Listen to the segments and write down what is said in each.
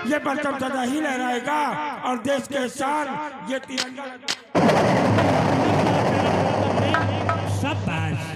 ये परचम सदा ही लहराएगा और देश के शान ये तिरंगा। शाबाश।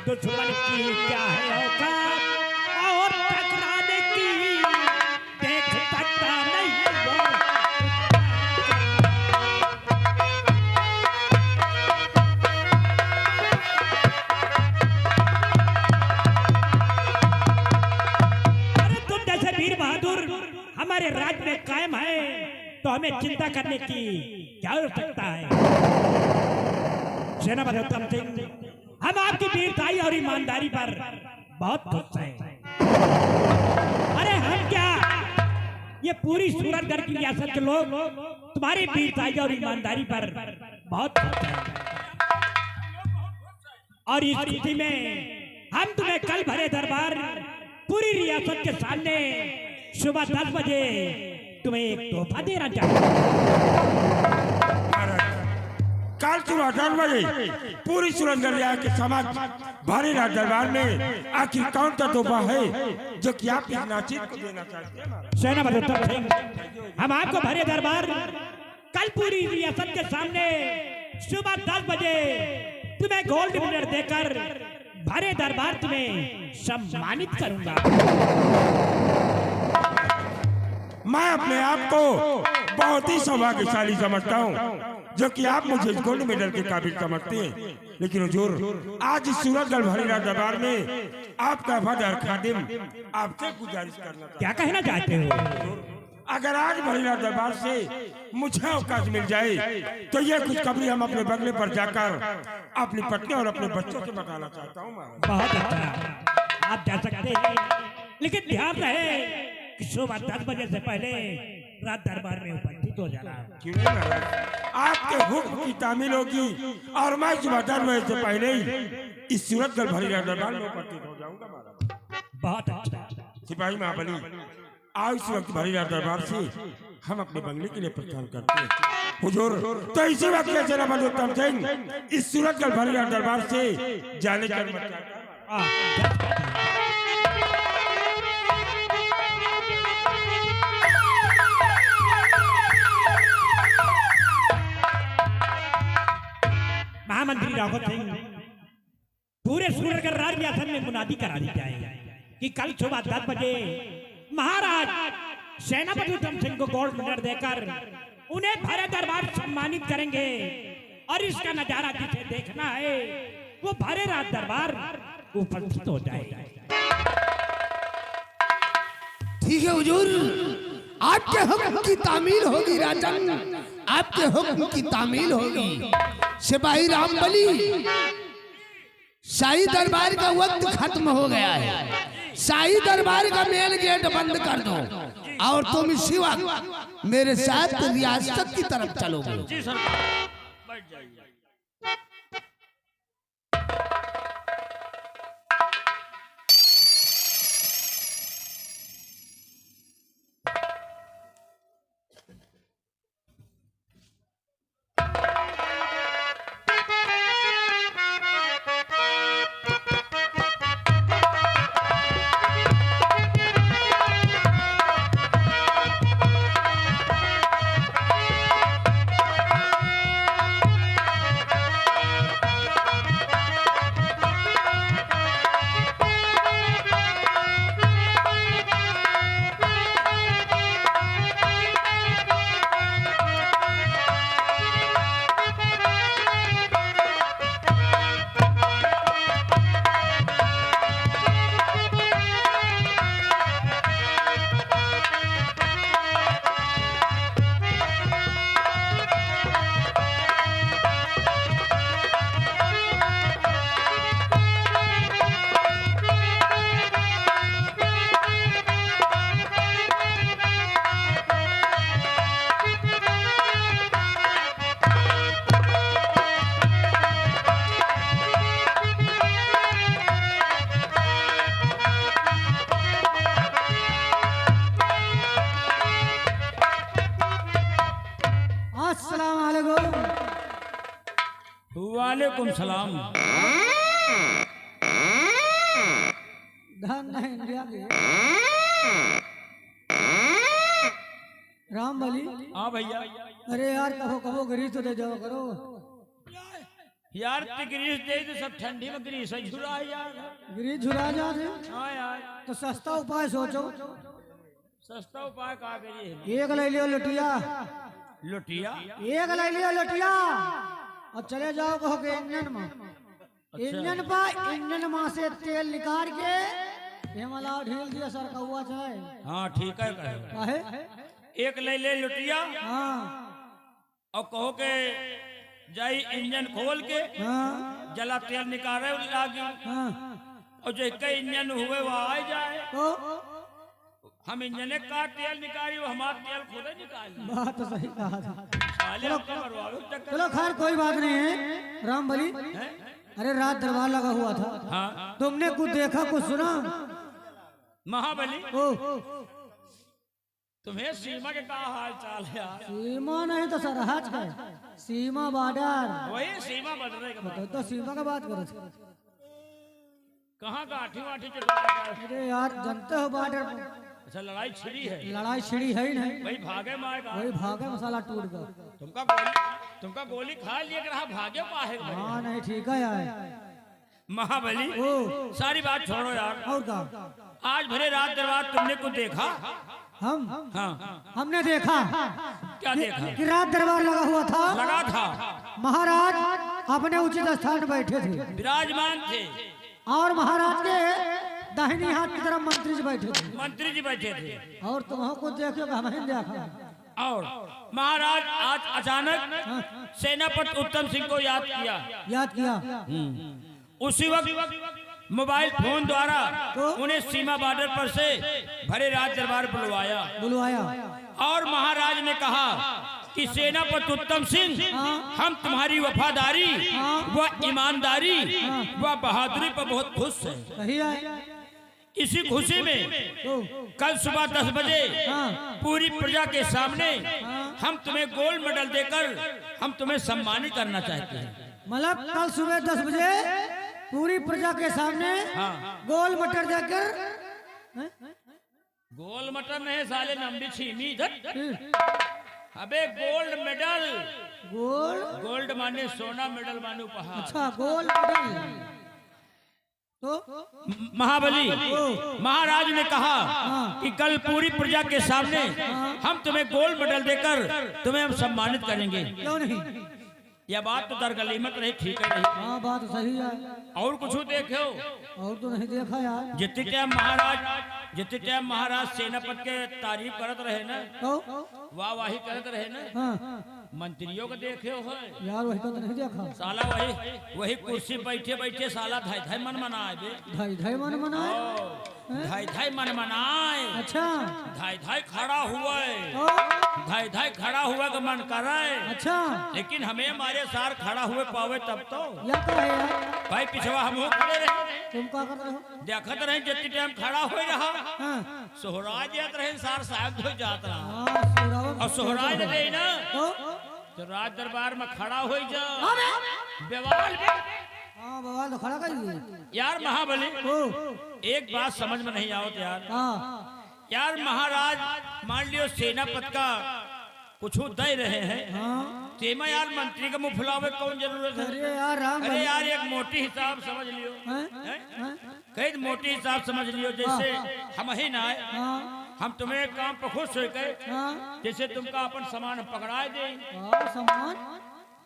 दुश्मन की क्या है औकात और टकराने की देख सकता नहीं वो। अरे तुम जैसे वीर बहादुर हमारे राज्य में कायम है तो हमें चिंता करने की क्या आवश्यकता है। सेनापति उत्तम सिंह, हम आपकी वीरताई और ईमानदारी पर बहुत खुश हैं। अरे हम क्या, ये पूरी सूरतगढ़ की रियासत के लोग तुम्हारी वीरताई और ईमानदारी पर बहुत खुश हैं। और इस स्थिति में हम तुम्हें कल भरे दरबार पूरी रियासत के सामने सुबह 10 बजे तुम्हें एक तोहफा देना चाहते कल सुबह 10 बजे पूरी सूरतगढ़ के समक्ष भारी राज दरबार में आखिर कौन सा तोहफा है जो कि आप इस नाचित को देना चाहते हैं। सेनापति उत्तम सिंह, हम आपको भरे दरबार कल पूरी रियासत के सामने सुबह 10 बजे तुम्हें गोल्ड मेडल देकर भरे दरबार तुम्हें सम्मानित करूंगा। मैं अपने आप को बहुत ही सौभाग्यशाली समझता हूँ जो कि आप मुझे गोल्ड मेडल के काबिल समझते हैं। लेकिन हुजूर, आज इस सूरतगढ़ भारी राज दरबार में आपका वफादार खादिम आपसे गुजारिश करना, क्या कहना चाहते हो? अगर आज भारी राज दरबार से मुझे अवकाश मिल जाए तो ये खुशखबरी हम अपने बंगले पर जाकर अपनी पत्नी और अपने बच्चों से बताना चाहता हूँ। बहुत अच्छा, आप जा सकते हैं, लेकिन ध्यान रहे कि सुबह 10 बजे से पहले राज दरबार में उपस्थित हो जाना। क्यों नहीं महाराज, आपके हुक्म की तामील होगी और मैं सुबह 10 बजे से पहले ही इस सूरतगढ़ भारी राज दरबार में उपस्थित हो जाऊंगा महाराज। बहुत अच्छा। सिपाही महाबली, आज इस वक्त भारी राज दरबार से हम अपने बंगले के लिए प्रस्थान करते हैं। हुजूर, तो इसी वक्त के सेनापति उत्तम सिंह इस सूरतगढ़ भारी राज दरबार से जाने का महामंत्री राघव सिंह, पूरे सूरतगढ़ राज रियासत में मुनादी करा दी जाए कि कल सुबह 10 बजे महाराज सेनापति उत्तम सिंह को गोल्ड मेडल देकर उन्हें भरे दरबार सम्मानित करेंगे। और इसका नजारा जिसे देखना है वो भरे राज दरबार उपस्थित हो जाए। ठीक है हुजूर, आपके हुक्म की तामील होगी राजन, आपके हुक्म की तामील होगी। सिपाही रामबली, शाही दरबार का वक्त खत्म हो गया है, शाही दरबार का मेन गेट बंद कर दो और तुम इसी वक्त मेरे साथ रियासत की तरफ चलोगे। जी सर, बैठ जाइए। वालेकुम सलाम। धन है इंडिया के राम बली। हाँ भैया। अरे यार कहो कहो गरीब तो दे जाओ करो यार ग्रीस दे तो सब ठंडी में ग्रीस है झुरा है यार। गरीब झुरा जाते हाँ यार तो सस्ता उपाय सोचो। सस्ता उपाय का करिए। एक ले लियो लुटिया, लुटिया एक ले लियो लुटिया और चले जाओ कहो के इंजन में। इंजन में से तेल निकाल के हेमला ढील दिया सर का हुआ चाहे। हाँ ठीक है काहे? एक ले ले लुटिया हाँ और कहो के जाई इंजन खोल के हाँ जला तेल निकाले लागी हाँ और जो कई इंजन हुए वो आ जाए। तो हम इंजन का तेल निकाली वो हमारा तेल खुद ही निकाली। बात तो सही कहा था। साले आपका मरवाओ चक्कर। चलो खैर कोई बात नहीं है राम बली। अरे रात दरबार लगा हुआ था। हाँ तुमने कुछ देखा कुछ सुना? महाबली ओ तुम्हें सीमा के का हाल चाल है यार? सीमा नहीं तो सरहद है, सीमा बॉर्डर। वही सीमा बदलने का बात। तो सीमा का बात करो। कहाँ गाठी वाठी चल रहा है? अरे यार जानते हो बॉर्डर पर अच्छा लड़ाई छिड़ी है। लड़ाई छिड़ी है ही नहीं। वही भागे मार का वही भागे मसाला टूट गया। तुमका गोली खा लिए कि रहा भागे पाहे। हाँ नहीं ठीक है यार। महाबली ओ सारी बात छोड़ो यार। और का आज भरे रात दरबार तुमने कुछ देखा? हम हाँ हमने देखा क्या देखा? कि रात दरबार लगा हुआ था। लगा था महाराज अपने उचित स्थान पर बैठे थे विराजमान थे और महाराज के दाहिनी हाथ की तरफ मंत्री जी बैठे थे। मंत्री जी बैठे थे और तुम कुछ देखो हम ही देखा। और महाराज आज अचानक सेनापति उत्तम सिंह को याद किया। याद किया उसी वक्त मोबाइल फोन द्वारा उन्हें सीमा बॉर्डर पर से भरे राज दरबार बुलवाया और महाराज ने कहा कि सेनापति उत्तम सिंह हम तुम्हारी वफादारी व ईमानदारी व बहादुरी पर बहुत खुश हैं। सही है। इसी खुशी में कल सुबह 10 बजे पूरी प्रजा के सामने हम तुम्हें गोल्ड मेडल देकर हम तुम्हें सम्मानित करना चाहते हैं। मतलब कल सुबह 10 बजे पूरी प्रजा के सामने गोल मटर देकर। गोल मटर नहीं साले नंबी छीमी अबे गोल्ड मेडल। गोल्ड माने सोना, मेडल माने उपहार। अच्छा गोल मेडल। तो महाबली महाराज ने कहा कि कल पूरी प्रजा के सामने हम तुम्हें गोल्ड मेडल देकर तुम्हें हम सम्मानित करेंगे। क्यों नहीं? यह बात तो दरगलीमत रही, ठीक है रही। हाँ बात सही है। और कुछ देखो और तो नहीं देखा यार। जितने टाइम महाराज सेनापति के तारीफ करत रहे ना, तो वाही करत रहे ना, हाँ मंत्रियों को देखे हो यार वही तो नहीं देखा। साला वही कुर्सी बैठे बैठे साला धाई धाई मन मनाए बे। धाई मन मनाए। धाई धाई मन मनाए। अच्छा धाई धाई खड़ा हुआ तो धाई धाई खड़ा हुआ का मन करे। अच्छा लेकिन हमें हमारे सार खड़ा हुए पावे तब तो या क्या है यार? भाई पिछवा हम हो खड़े रहे तुम क्या कर रहे हो? देखत रहे जितनी टाइम खड़ा हो रहा हाँ सोहराज जात रहे सार साहब धो जात रहा हाँ, सोहराव- और सोहराज रहे ना तो तो राज दरबार में खड़ा हो जा बेवाल बे। हाँ बवाल तो खड़ा कर दिए। यार महाबली ओ एक बात समझ में नहीं आवत यार। हाँ यार महाराज मान लियो सेनापति का कुछ दे रहे हैं हाँ। तेमा यार मंत्री का मुंह फुलावे कौन जरूरत है? अरे यार राम अरे यार एक मोटी हिसाब समझ लियो। कई मोटी हिसाब समझ लियो जैसे हम ही ना आए हम तुम्हें काम पर खुश हो गए जैसे तुमका अपन सामान पकड़ा दे। सम्मान।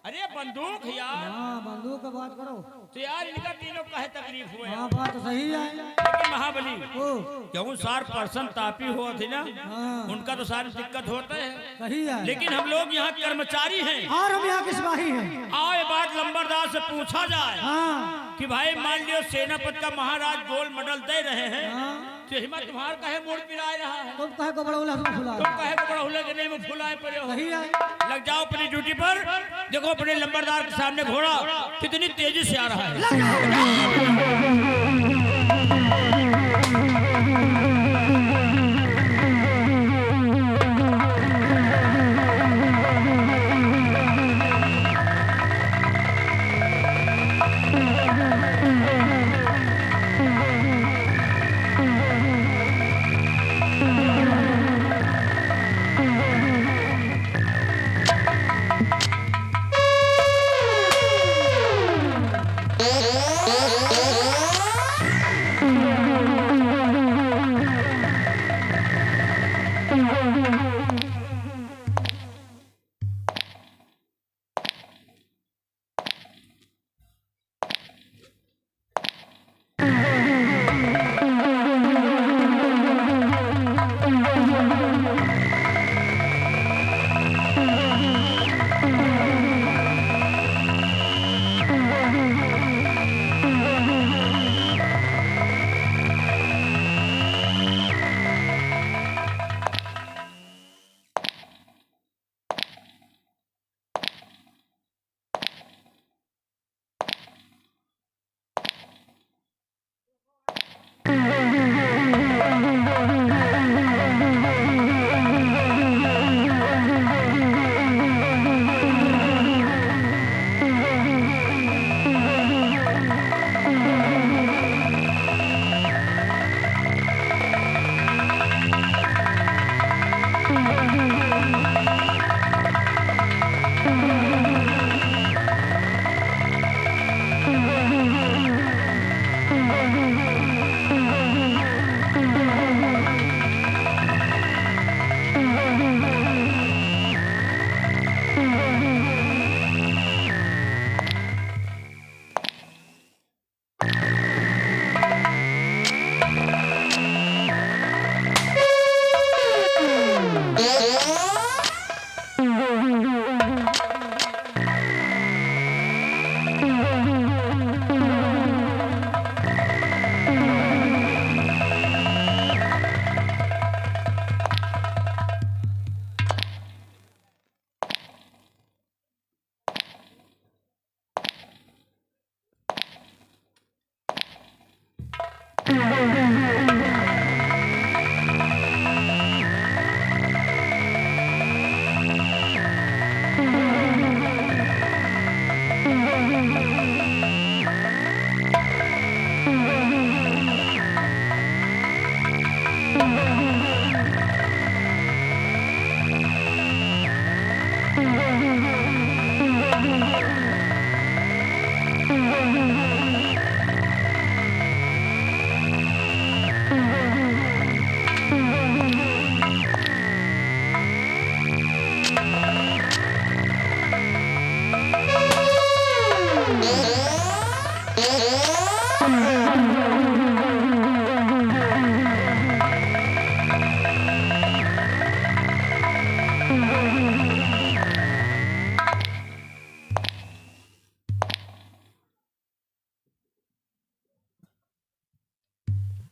अरे बंदूक यार। हाँ बंदूक का बात करो तो यार इनका तीनों काहे तकलीफ हुए? हाँ बात तो सही है। लेकिन महाबली ओ क्यों सार पर्सन तापी हुआ थी ना हाँ उनका तो सारी दिक्कत होता है। सही है। लेकिन हम लोग यहाँ कर्मचारी हैं और हम यहाँ के सिपाही हैं। आओ ये बात लंबरदार से पूछा जाए हाँ कि भाई मान लियो सेनापति का महाराज गोल्ड मेडल दे रहे हैं हाँ। तो हिम्मत तुम्हार काहे मोड़ पिराए रहा है? तुम कहे को बड़ा उल्लास में फुला तुम काहे को बड़ा हुल्ला के नहीं में फुलाए पड़े हो? सही है। लग जाओ अपनी ड्यूटी पर। देखो अपने लंबरदार के सामने घोड़ा कितनी तेजी से आ रहा है।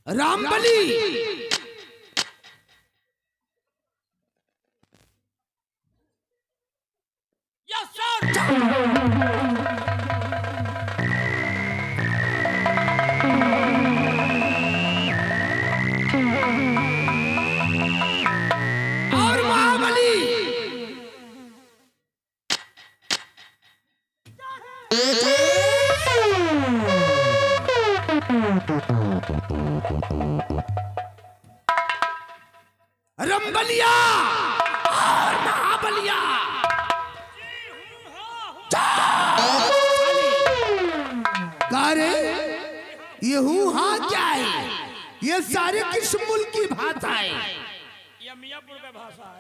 Rambali yes sir. और महाबली रंबलिया और महाबलिया कारे ये हूँ हाँ क्या है? ये सारे किस मुल्क की भाषा है? ये मियाँपुर का भाषा है।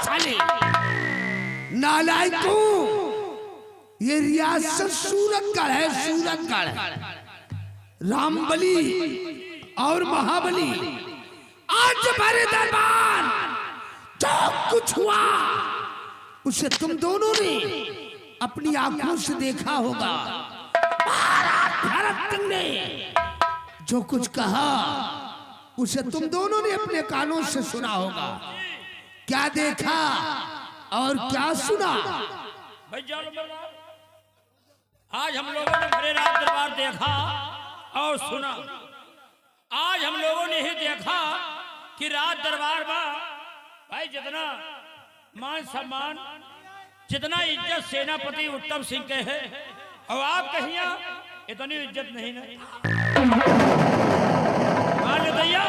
साले नालायकों, ये रियासत सूरतगढ़ है, सूरतगढ़। रामबली और महाबली आज भरे दरबार जो कुछ हुआ उसे तुम दोनों ने अपनी आंखों से देखा होगा। महाराज भरत सिंह ने जो कुछ कहा उसे तुम दोनों ने अपने कानों से सुना होगा। क्या देखा और क्या सुना? भाई जानो बल्ला, आज हम लोगों ने भरे रात दरबार देखा और सुना। आज हम लोगों ने ही देखा कि रात दरबार में भाई जितना मान सम्मान, जितना इज्जत सेनापति उत्तम सिंह के है, और आप कहिया इतनी इज्जत नहीं ना। मान लो भैया,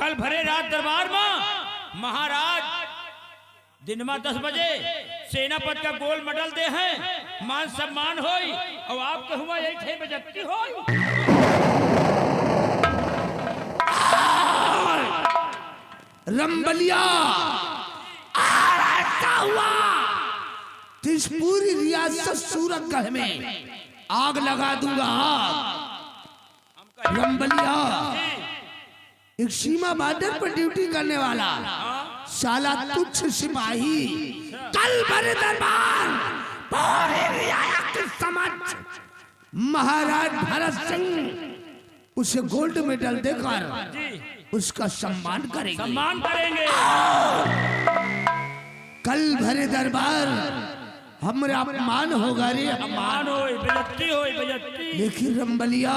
कल भरे रात दरबार में महाराज दिन में 10 बजे सेनापति का गोल मेडल दे हैं, मान सम्मान होई, और आप कहूँगा यही 6 बजे होई। रंबलिया ऐसा हुआ तो इस पूरी रियासत सूरतगढ़ में आग लगा दूंगा। रंबलिया एक सीमा बॉर्डर पर ड्यूटी करने वाला साला तुच्छ सिपाही कल भरे दरबार पूरी रियासत के समक्ष महाराज भरत सिंह उसे गोल्ड मेडल देकर उसका सम्मान करेंगे। सम्मान करेंगे। कल भरे दरबार हमारा अपमान होगा रे, अपमान हो, बेइज्जती हो, बेइज्जती। लेकिन रंबलिया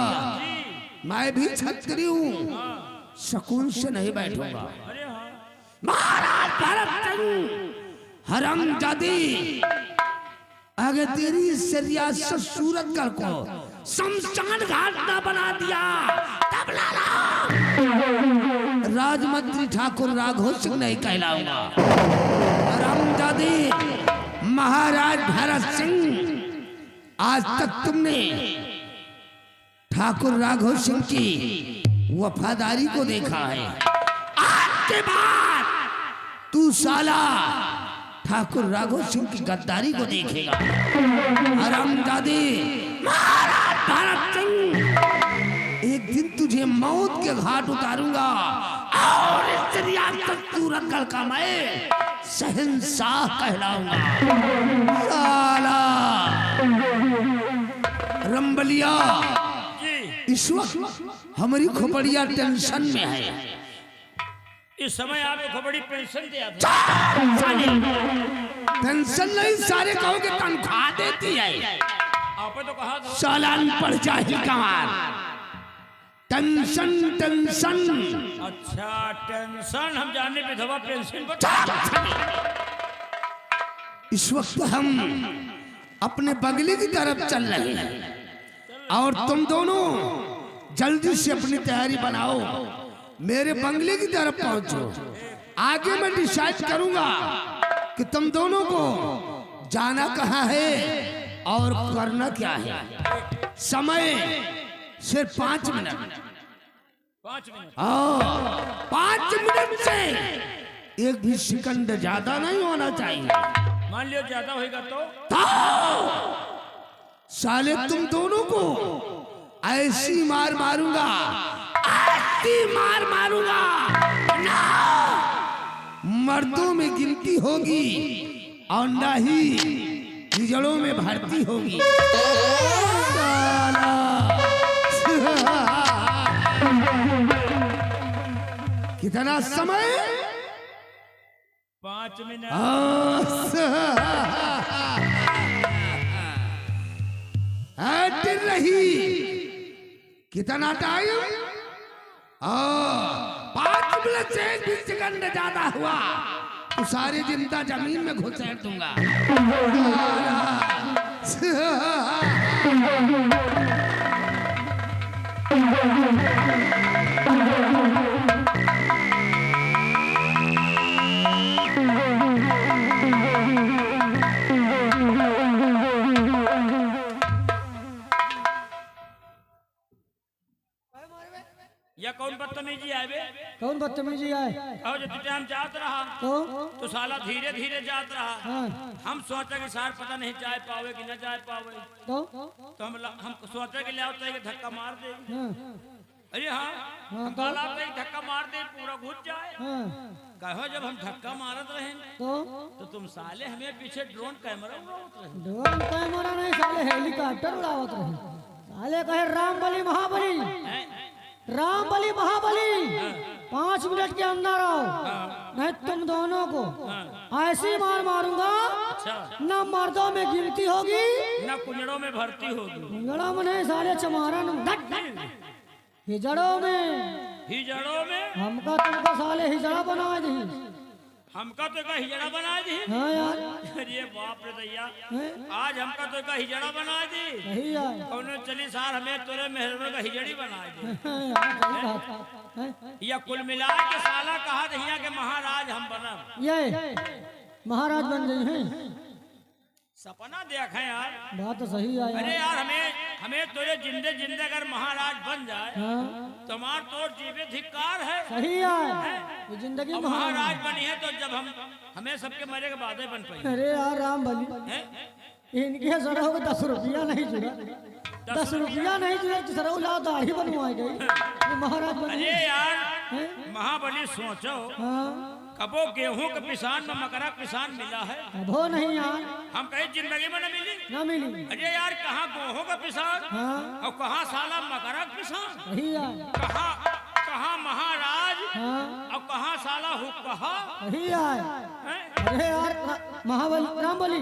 मैं भी छत्री हूँ, सुकून से नहीं बैठूंगा। महाराज भरत सिंह हरामजादी, अगर तेरी इस रियासत सूरतगढ़ को शमशान घाट ना बना दिया तब राजमंत्री ठाकुर राघव सिंह नहीं कहलाऊंगा। हरामजादी महाराज भरत सिंह, आज तक तुमने ठाकुर राघव सिंह की वफादारी को देखा है। आज के बाद तू साला ठाकुर राघव सिंह की गद्दारी को देखेगा। हरामजादे महाराज भरत सिंह, एक दिन तुझे मौत के घाट उतारूंगा और इस रियासत सूरतगढ़ का मैं शहंशाह कहलाऊंगा। साला रंबलिया, इस वक्त हमारी खोपड़िया टेंशन में है। इस समय आपको बड़ी पेंशन दिया था। पेंशन नहीं, सारे कहोगे तनख्वाह देती है। आपने तो कहा था सालान पड़ जाए कमार। Tension tension. अच्छा टेंशन, हम जानने पे दवा पेंशन पर। इस वक्त हम अपने बंगले की तरफ चल रहे हैं और तुम दोनों जल्दी से अपनी तैयारी बनाओ, मेरे बंगले की तरफ पहुंचो। आगे मैं डिसाइड करूंगा कि तुम दोनों को जाना कहाँ है और करना क्या है। समय सिर्फ 5 मिनट। 5 मिनट। 5 मिनट से एक भी सेकंड ज्यादा नहीं होना चाहिए। मान लियो ज्यादा होगा तो साले तुम दोनों को ऐसी मार मारूंगा, ऐसी मार मारूंगा ना मर्दों में गिनती होगी और ना ही हिजड़ों में भर्ती होगी। साला कितना समय? 5 मिनट। हट रही। कितना टाइम? 5 मिनट से 20 सेकंड ज्यादा हुआ तो सारी जिंदा जमीन में घुसेड़ दूंगा। या कौन बदतमीजी आए बे? कौन बदतमीजी आए? और जो टाइम जात रहा तो साला धीरे धीरे जात रहा। हाँ। हम सोचा कि सार पता नहीं जाए पावे कि न जाए पावे, तो हम सोचा कि ले आओ तो धक्का मार दे। अरे हाँ, बाला पे धक्का मार दे पूरा घुस जाए। कहो जब हम धक्का मारत रहे तो तुम साले हमें पीछे ड्रोन कैमरा उड़ावत रहे। ड्रोन कैमरा नहीं साले हेलीकॉप्टर उड़ावत रहे। साले कहे राम बली महाबली, राम बली महाबली 5 मिनट के अंदर आओ, नहीं तुम दोनों को ऐसी मार मारूंगा न मर्दों में गिनती होगी न कुंजड़ों में भर्ती होगी। कुंजड़ों में नहीं साले चमारन हिजड़ों में। हिजड़ों में हमका तुमको साले हिजड़ा बना दी। हमका तो का हिजड़ा बना दी। हाँ यार। अरे बाप रे दैया, आज हमका तो का हिजड़ा बना दी। नहीं यार। कौनो चली सार हमें तोरे मेहरबान का हिजड़ी बना दी। या कुल मिला के साला कहा दहिया के महाराज हम बनब। ये महाराज बन गए हैं। सपना देखा यार, बात तो सही है। अरे यार हमें तोरे जिंदे जिंदे अगर महाराज बन जाए तो हमार तो जीवे धिक्कार है। सही है। जिंदगी महाराज बनी है तो जब हमें सबके मरे के बाद बन पाए। अरे यार राम बली, इनके सरों को 10 रुपया नहीं जुड़ा, 10 रुपया नहीं जुड़ा, सरों ला दाढ़ी बनवाई गई महाराज बने। अरे यार महाबली सोचो, कबो गेहूं के किसान में मकरा किसान मिला है? वो नहीं यार, हम कहीं जिंदगी में न मिली। न मिली। अरे यार कहाँ गेहूं का किसान और कहाँ साला मकरा किसान, सही है। कहाँ महाराज और कहाँ साला हुक्का। सही है। अरे यार महाबली राम बली